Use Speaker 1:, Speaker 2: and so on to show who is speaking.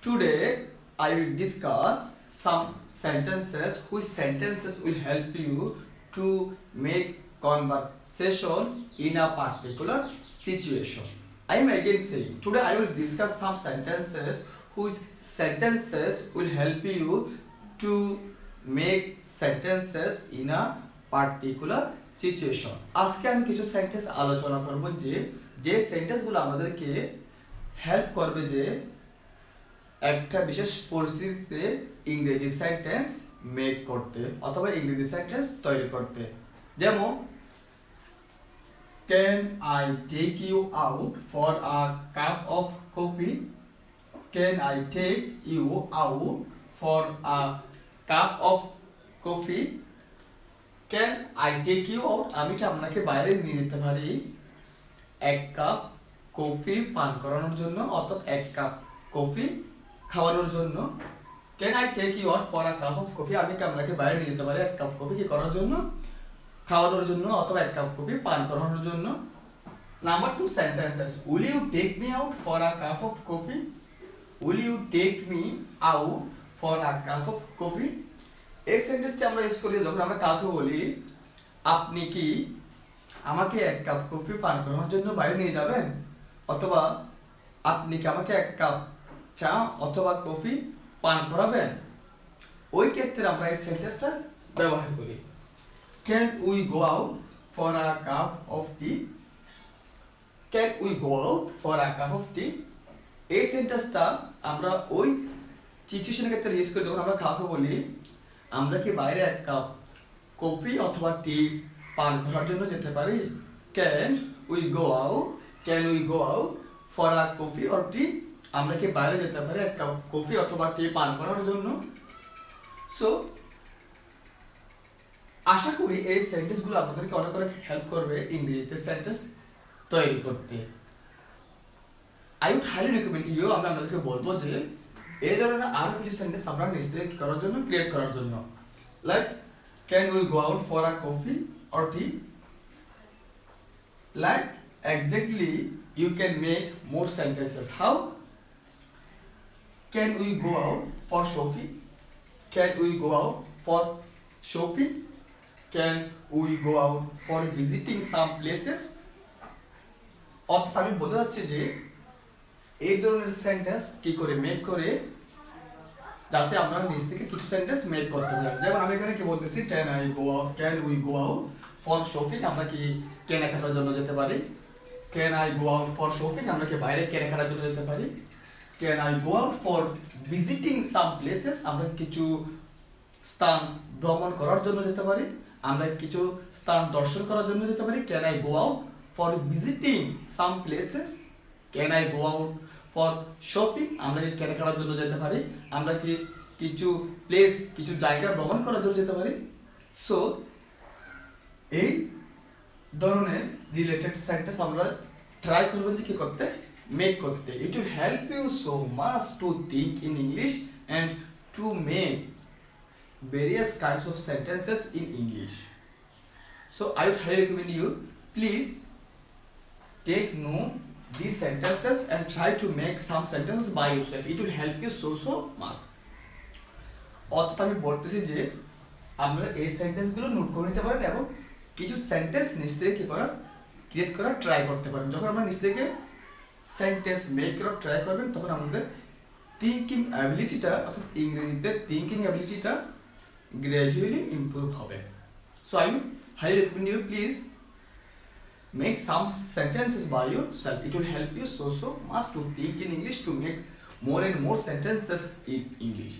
Speaker 1: Today I will discuss some sentences which sentences will help you to make conversation in a particular situation. I am again saying today I will discuss some sentences which sentences will help you to make sentences in a particular situation. আজকে আমি কিছু sentence আলোচনা করব যে সেন্টেন্সগুলো আমাদেরকে help করবে যে একটা বিশেষ পরিস্থিতিতে ইংরেজি সেন্টেন্স মেক করতে অথবা ইংরেজি সেন্টেন্স তৈরি করতে। যেমন can I take you out for a cup of coffee. Can I take you out for a cup of coffee. Can I take you out, আমি কি আপনাকে বাইরে নিয়ে যেতে পারি এক কাপ কফি পান করানোর জন্য, অর্থাৎ এক কাপ কফি খাওয়ানোর জন্য। Can I take you out for a cup of coffee, আমি কি আপনাকে বাইরে নিয়ে যেতে পারি এক কাপ কফি কি করার জন্য, খাওয়ানোর জন্য অথবা এক কাপ কফি পান করানোর জন্য। Number 2 sentences, will you take me out for a cup of coffee. Will you take me out for a cup of coffee. এই সেন্টেন্সটি আমরা ইউজ করি যখন আমরা কাউকে বলি আপনি কি আমাকে এক কাপ কফি পান করানোর জন্য বাইরে নিয়ে যাবেন, অথবা আপনি কি আমাকে এক কাপ চা অথবা কফি পান করাবেন। ওই ক্ষেত্রে আমরা এই সেন্টেন্সটা ব্যবহার করি। Can we go out for a cup of tea. Can we go out for a cup of tea. এই সেন্টেন্সটা আমরা ওই সিচুয়েশনের ক্ষেত্রে ইউজ করি যখন আমরা কাউকে বলি আমরা কি বাইরে এক কাপ কফি অথবা টি পান করার জন্য যেতে পারি। Can we go out, can we go out for a coffee or tea, আমরা কি বাইরে যেতে পারি এক কাপ কফি অথবা টি পান করার জন্য। সো আশা করি এই সেন্টেন্সগুলো আপনাদেরকে অনেক অনেক হেল্প করবে ইংরেজিতে সেন্টেন্স তৈরি করতে। I would highly recommend you, আমরা আপনাদেরকে বলবো যে এই ধরনের আরো কিছু সেন্টেন্স আমরা নিশ্চয়ই কি করার জন্য, ক্রিয়েট করার জন্য। Like can we go out for a coffee or T. Like exactly you can make more sentences. How? Can we go out for shopping? Can we go out for shopping? Can we go out for visiting some places? অর্থাৎ আমি বলতে চাচ্ছি যে এই ধরনের sentence কি করে make করে যাতে আমরা নিজ থেকে কিছু সেন্টেন্স মেক করতে পারি। যেমন আমি এখানে কি বলতেছি can I go out, can we go out for shopping, আমরা কি কেনাকাটার জন্য যেতে পারি। Can I go out for shopping, আমরা কি বাইরে কেনাকাটার জন্য যেতে পারি। Can I go out for visiting some places, আমরা কিছু স্থান ভ্রমণ করার জন্য যেতে পারি, আমরা কিছু স্থান দর্শন করার জন্য যেতে পারি। Can I go out for visiting some places. Can I go out for shopping, আমরা কি কেনাকাটার জন্য যেতে পারি, আমরা কি কিছু প্লেস কিছু জায়গা ভ্রমণ করার জন্য যেতে পারি। সো এই ধরনের রিলেটেড সেন্টেন্স আমরা ট্রাই করবেন যে কি করতে, মেক করতে। It will help you so much to think in English and to make various kinds of sentences in English. So I would highly recommend you, please take note these sentences and try to make some sentences by yourself. It will help you so much. অর্থাৎ আমি বলতেছি যে আপনারা এই সেন্টেন্সগুলো note করে নিতে পারেন এবং কিছু সেন্টেন্স নিজ থেকে কি করার, ক্রিয়েট করার ট্রাই করতে পারেন। যখন আমরা নিজ থেকে সেন্টেন্স মেক করার ট্রাই করবেন তখন আমাদের থিঙ্কিং অ্যাবিলিটিটা অর্থাৎ ইংরেজিতে থিঙ্কিং অ্যাবিলিটিটা gradually improve হবে। So I highly recommend you, please make some sentences by yourself. It will help you so much to think in English, to make more and more sentences in English.